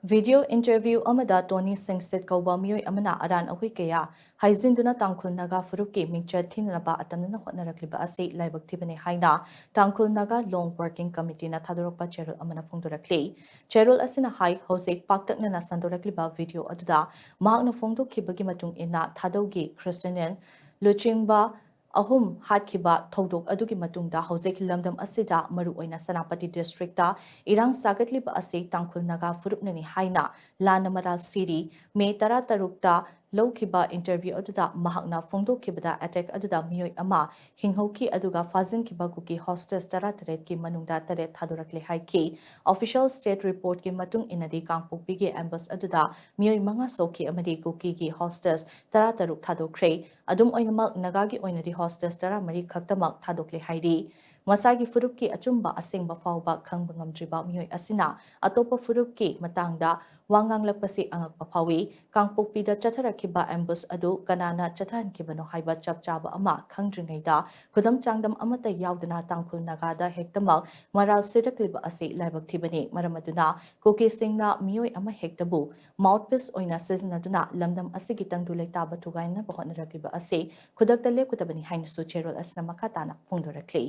Video interview amada Tony Singsit kauba miyoi amana aran ahui kaya haizinduna Tangkhul Naga Furuki Mingchat Thihannaba atanana hotnarakliba ase laibak thibane haina Tangkhul Naga Long Working Committee na thadorokpa cherul amana phongdorakli cherul asina hai hose paktakna na sandorakliba video aduda mahakna phongdokhibagi matung ina thadaugi Christian Luchingba ahum hatkiba thodok adugi matungda hojek lamdam asida maru oina Sanapati districta irang sagatliba ase Tangkhul Naga furupnani haina lana maral city me tara tarukta lowkiba interview aduda mahakna phongdokhibada attack aduda miyoi ama hinghoki aduga fazin kiba guki hostess tara taret ki manungda taret thadorakle haiki official state report ki matung inadi kangpokpi gi ambush aduda miyoi manga soki amadi guki gi hostess tara taruk thadokre adum oinamak nagagi oinadi hostess tara mari khaktamak thadokle hairi Masagi Furupki achumba asingba fauba khangba ngamdriba miyoi asina atopa Furupki matangda wangang lakpasi angakpa fawi kangpokpida chatharakhiba ambush adu kanana chathankibano haiba chapchaba ama khangdringaida khudam changdam amata yaudana Tangkhul Nagada hektamak maral sirakliba ase laibak thibani maramaduna koke singna miyoi ama hektabu mouthpiece oina sizinaduna lamdam asigi tangdu leitaba thugaina bahotnarakliba ase khudakta lepkutabani hainasu cherol asna makatana phongdorakli